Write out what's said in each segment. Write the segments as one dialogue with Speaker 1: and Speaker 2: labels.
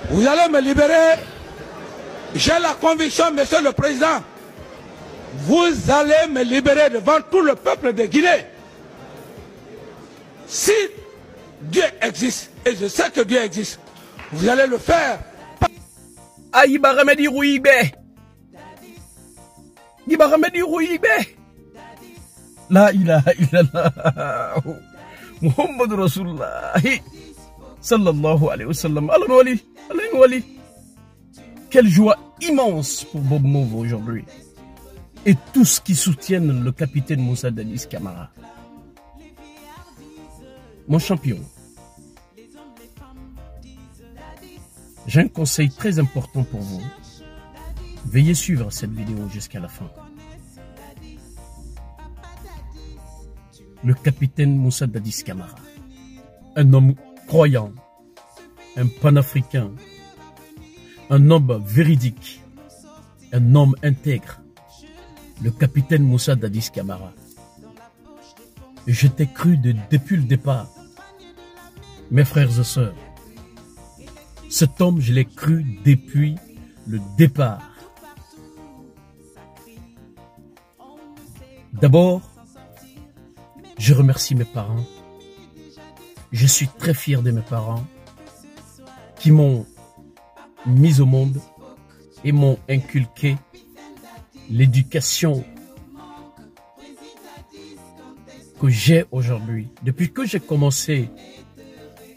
Speaker 1: Vous allez me libérer. J'ai la conviction, monsieur le président, vous allez me libérer devant tout le peuple de Guinée. Si Dieu existe, et je sais que Dieu existe, vous allez le faire.
Speaker 2: Aïba Ramedi Rouibé. Iba Ramedi Rouibé. La ilaha illallah. Muhammad Rasulullah. Sallallahu alayhi wa sallam. Wali. Quelle joie immense pour Bob Move aujourd'hui. Et tous qui soutiennent le capitaine Moussa Dadis Camara. Mon champion, j'ai un conseil très important pour vous. Veuillez suivre cette vidéo jusqu'à la fin. Le capitaine Moussa Dadis Camara, un homme croyant, un panafricain, un homme véridique, un homme intègre, le capitaine Moussa Dadis Camara. Je t'ai cru depuis le départ, mes frères et sœurs. Cet homme, je l'ai cru depuis le départ. D'abord, je remercie mes parents. Je suis très fier de mes parents qui m'ont mis au monde et m'ont inculqué l'éducation que j'ai aujourd'hui. Depuis que j'ai commencé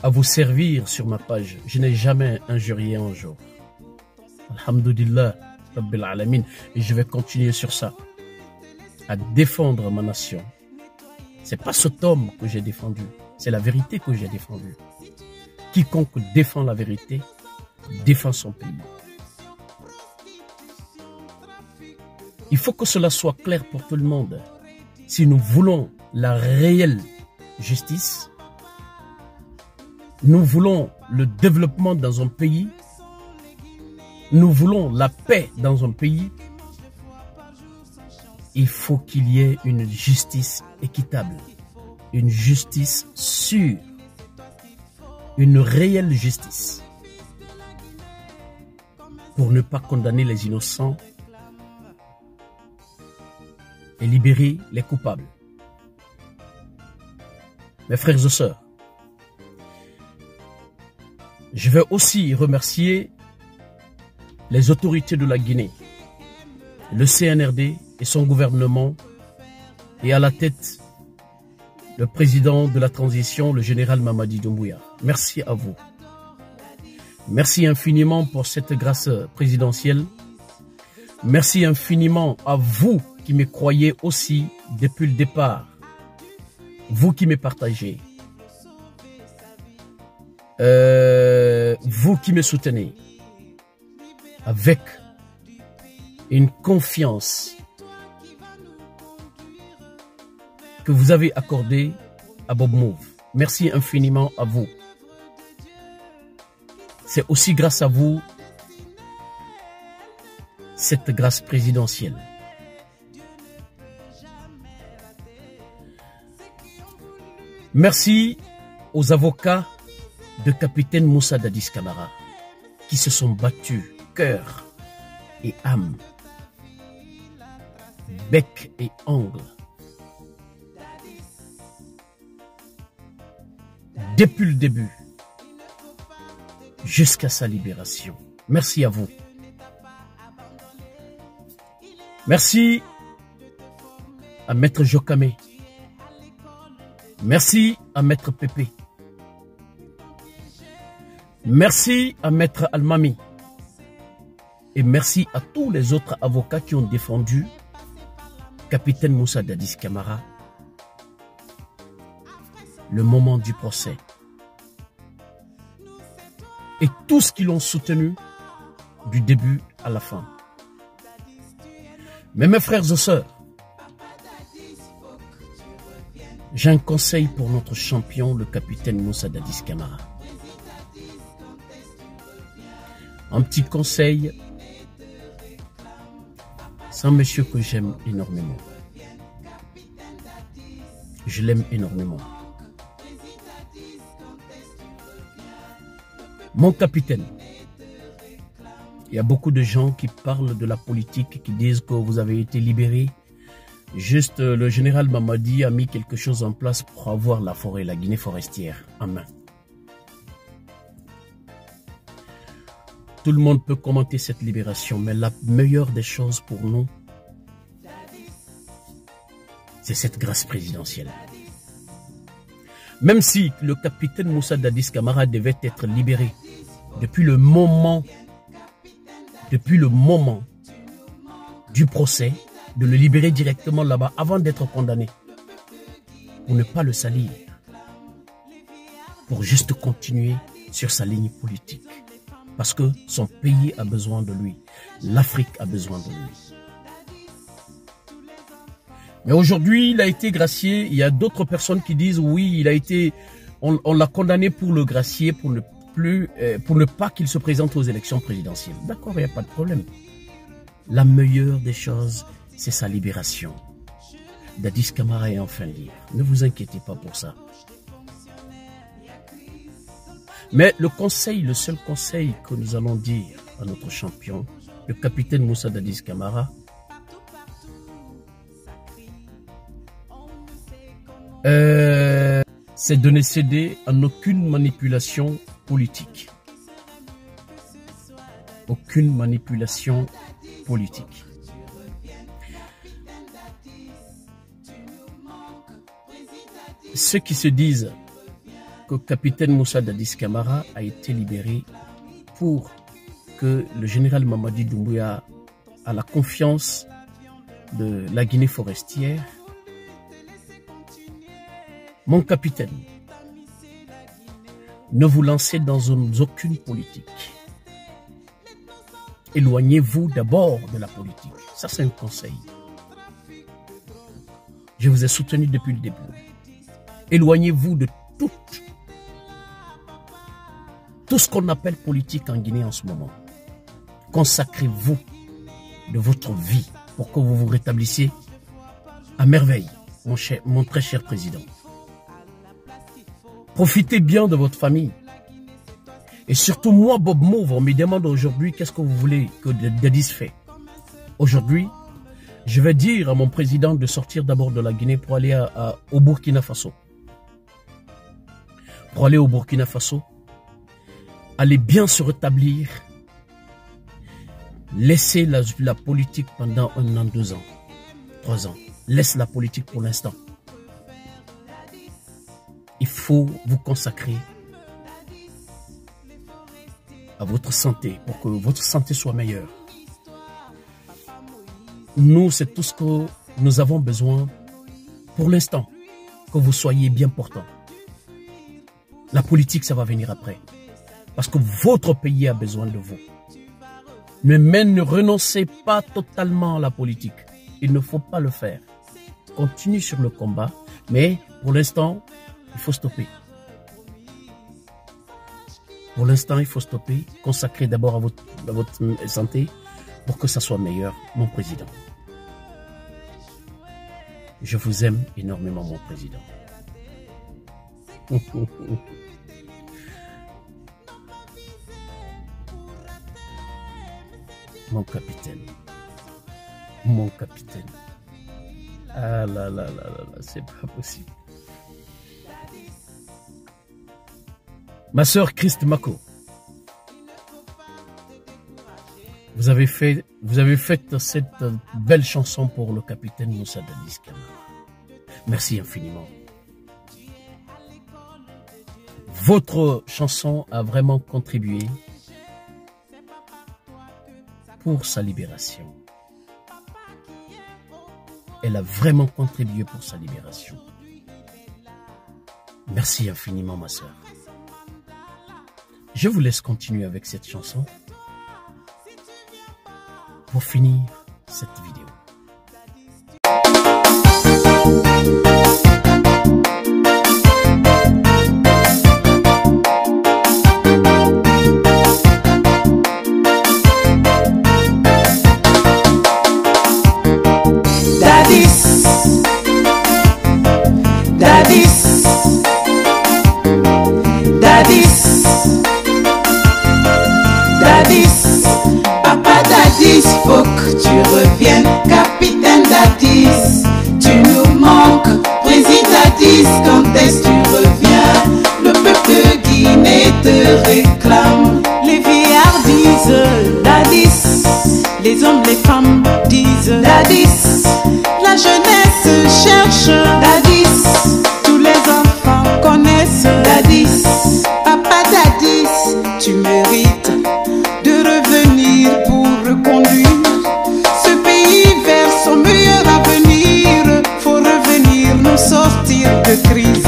Speaker 2: à vous servir sur ma page, je n'ai jamais injurié un jour. Alhamdulillah, Rabbil Alamin. Et je vais continuer sur ça, à défendre ma nation. C'est pas cet homme que j'ai défendu, c'est la vérité que j'ai défendue. Quiconque défend la vérité, défend son pays. Il faut que cela soit clair pour tout le monde. Si nous voulons la réelle justice, nous voulons le développement dans un pays, nous voulons la paix dans un pays, il faut qu'il y ait une justice équitable, une justice sûre, une réelle justice, pour ne pas condamner les innocents et libérer les coupables. Mes frères et sœurs, je vais aussi remercier les autorités de la Guinée, le CNRD et son gouvernement, et à la tête, le président de la transition, le général Mamadi Doumbouya. Merci à vous. Merci infiniment pour cette grâce présidentielle. Merci infiniment à vous qui me croyez aussi depuis le départ. Vous qui me partagez. Vous qui me soutenez. Avec une confiance que vous avez accordée à Bob Move. Merci infiniment à vous. C'est aussi grâce à vous, cette grâce présidentielle. Merci aux avocats de capitaine Moussa Dadis Camara qui se sont battus cœur et âme, bec et ongle, depuis le début jusqu'à sa libération. Merci à vous. Merci à Maître Jokame. Merci à Maître Pépé. Merci à Maître Almami. Et merci à tous les autres avocats qui ont défendu capitaine Moussa Dadis Camara le moment du procès. Et tous qui l'ont soutenu du début à la fin. Mais mes frères et sœurs, j'ai un conseil pour notre champion, le capitaine Moussa Dadis Camara. Un petit conseil, c'est un monsieur que j'aime énormément. Je l'aime énormément. Mon capitaine, Il y a beaucoup de gens qui parlent de la politique, qui disent que vous avez été libéré. Juste, le général Mamadi a mis quelque chose en place pour avoir la forêt, la Guinée forestière, en main. Tout le monde peut commenter cette libération, mais la meilleure des choses pour nous, c'est cette grâce présidentielle. Même si le capitaine Moussa Dadis Camara devait être libéré depuis le moment du procès, de le libérer directement là-bas avant d'être condamné, pour ne pas le salir, pour juste continuer sur sa ligne politique. Parce que son pays a besoin de lui. L'Afrique a besoin de lui. Mais aujourd'hui, il a été gracié. Il y a d'autres personnes qui disent oui, il a été, on l'a condamné pour le gracier, pour ne pas qu'il se présente aux élections présidentielles. D'accord, il n'y a pas de problème. La meilleure des choses, c'est sa libération. Dadis Camara est enfin libre. Ne vous inquiétez pas pour ça. Mais le seul conseil que nous allons dire à notre champion, le capitaine Moussa Dadis Camara, c'est de ne céder en aucune manipulation politique. Aucune manipulation politique. Ceux qui se disent que le capitaine Moussa Dadis Camara a été libéré pour que le général Mamadi Doumbouya a la confiance de la Guinée forestière. Mon capitaine, ne vous lancez dans aucune politique. Éloignez-vous d'abord de la politique. Ça, c'est un conseil. Je vous ai soutenu depuis le début. Éloignez-vous de tout ce qu'on appelle politique en Guinée en ce moment. Consacrez-vous de votre vie pour que vous vous rétablissiez à merveille, mon très cher président. Profitez bien de votre famille. Et surtout moi, Bob Mauve, on me demande aujourd'hui qu'est-ce que vous voulez que Dadis fait. Aujourd'hui, je vais dire à mon président de sortir d'abord de la Guinée pour aller au Burkina Faso. Pour aller au Burkina Faso, aller bien se rétablir, laissez la politique pendant 1 an, 2 ans, 3 ans. Laisse la politique pour l'instant. Il faut vous consacrer à votre santé pour que votre santé soit meilleure. Nous, c'est tout ce que nous avons besoin pour l'instant, que vous soyez bien portant. La politique, ça va venir après. Parce que votre pays a besoin de vous. Mais ne renoncez pas totalement à la politique. Il ne faut pas le faire. Continue sur le combat, mais pour l'instant, il faut stopper. Pour l'instant, il faut stopper. Consacrez d'abord à votre santé pour que ça soit meilleur, mon président. Je vous aime énormément, mon président. Mon capitaine. Mon capitaine. Ah là là là là là, c'est pas possible. Ma sœur Christ Mako, vous avez fait cette belle chanson pour le capitaine Moussa Dadis Camara. Merci infiniment. Votre chanson a vraiment contribué pour sa libération. Elle a vraiment contribué pour sa libération. Merci infiniment, ma sœur. Je vous laisse continuer avec cette chanson pour finir cette vidéo.
Speaker 3: Dadis, faut que tu reviennes, capitaine Dadis. Tu nous manques, président Dadis, quand est-ce que tu reviens? Le peuple guinéen te réclame. Les vieillards disent Dadis, les hommes, les femmes disent Dadis. La jeunesse cherche Dadis, tous les enfants connaissent Dadis. Papa Dadis, tu mérites de revenir pour reconduire ce pays vers son meilleur avenir. Faut revenir nous sortir de crise.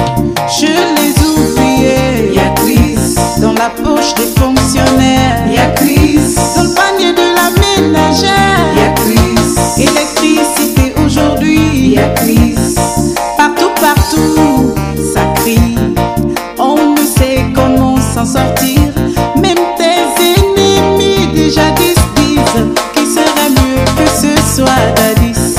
Speaker 3: Je les oubliais, y'a crise dans la poche des fonctionnaires, y'a crise dans le panier de la ménagère, y'a crise électricité aujourd'hui, y'a crise partout, partout, ça crie. On ne sait comment s'en sortir. Même tes ennemis déjà disent qu'il serait mieux que ce soit Dadis.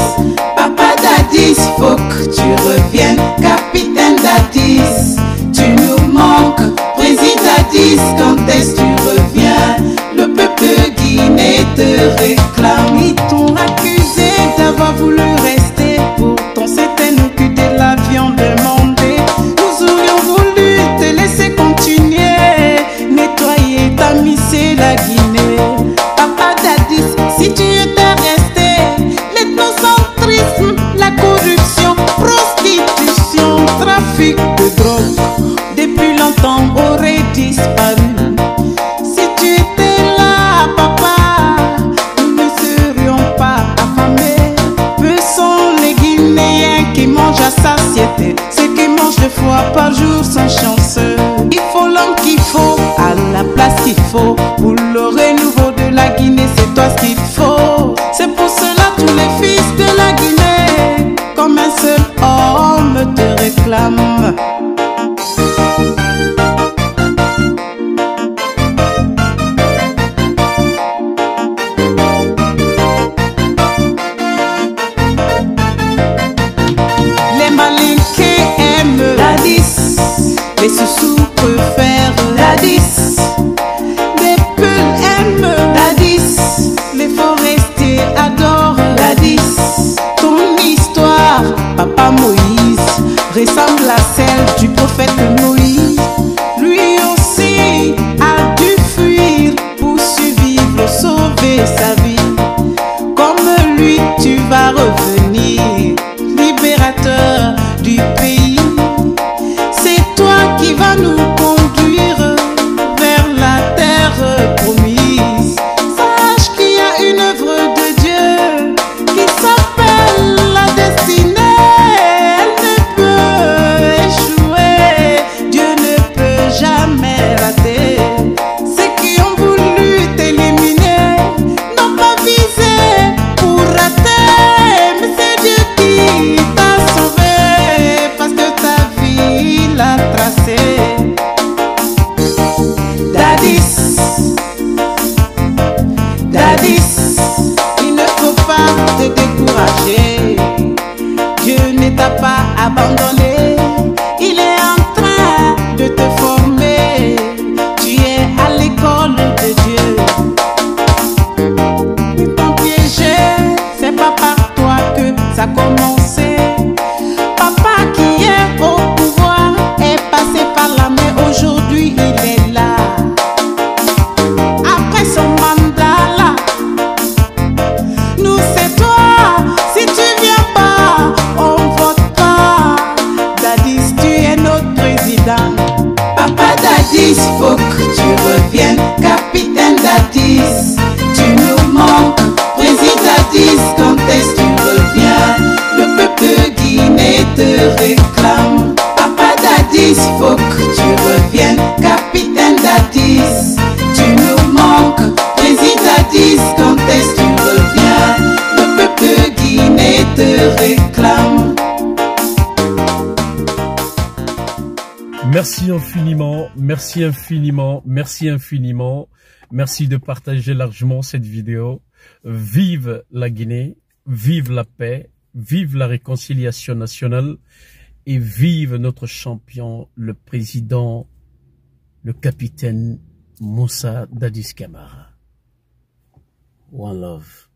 Speaker 3: Papa Dadis, faut que tu reviennes, capitaine Dadis. Tu nous manques, président Dadis, quand est-ce que tu reviens? Le peuple guinéen te réclame. Ils t'ont accusé d'avoir voulu rester, pourtant c'était nous qui te l'avions demandé. Nous aurions voulu te laisser continuer, nettoyer, tamiser la Guinée. Papa Dadis, si tu étais resté, l'ethnocentrisme, la corruption, prostitution, trafic de drogue, depuis longtemps aurait disparu. Si tu étais là, papa, nous ne serions pas affamés. Peu sont les Guinéens qui mangent à satiété, ceux qui mangent 2 fois par jour sont chanceux. Il faut l'homme qu'il faut, à la place qu'il faut, pour le renouveau de la Guinée, c'est toi ce qu'il faut. C'est pour cela tous les fils de la Guinée, comme un seul homme te réclament. Les malinqués aiment Dadis, les sous-sous préfèrent Dadis. Les peuls aiment Dadis, les forestiers adorent Dadis. Ton histoire, Papa Moïse, ressemble à celle du prophète Moïse. Lui aussi a dû fuir pour survivre, sauver sa vie. Comme lui, tu vas revenir, libérateur du pays. C'est toi qui vas nous conduire vers la terre promise. Sache qu'il y a une œuvre de Dieu qui s'appelle la destinée. Elle ne peut échouer, Dieu ne peut jamais rater. Ceux qui ont voulu t'éliminer n'ont pas visé pour rater, mais c'est Dieu qui t'a sauvé parce que ta vie l'a tracé. Dadis, Dadis, il ne faut pas te décourager. Dieu ne t'a pas abandonné, il est en train de te former. Tu es à l'école de Dieu. Ils t'ont piégé, c'est pas par toi que ça a commencé. Papa qui est au pouvoir est passé par là, mais aujourd'hui il est là. Après son mandat là, nous c'est toi. Si tu viens pas, on vote pas. Dadis, tu es notre président. Papa Dadis, faut que tu reviennes, capitaine Dadis. Tu nous manques, président Dadis, quand est-ce que tu reviens? Le peuple guinéen te réclame. Papa Dadis, faut que tu reviennes, capitaine Dadis. Tu nous manques, président Dadis, quand est-ce que tu reviens? Le peuple guinéen te réclame.
Speaker 2: Merci infiniment, merci infiniment, merci infiniment. Merci de partager largement cette vidéo. Vive la Guinée, vive la paix, vive la réconciliation nationale et vive notre champion, le président, le capitaine Moussa Dadis Camara. One love.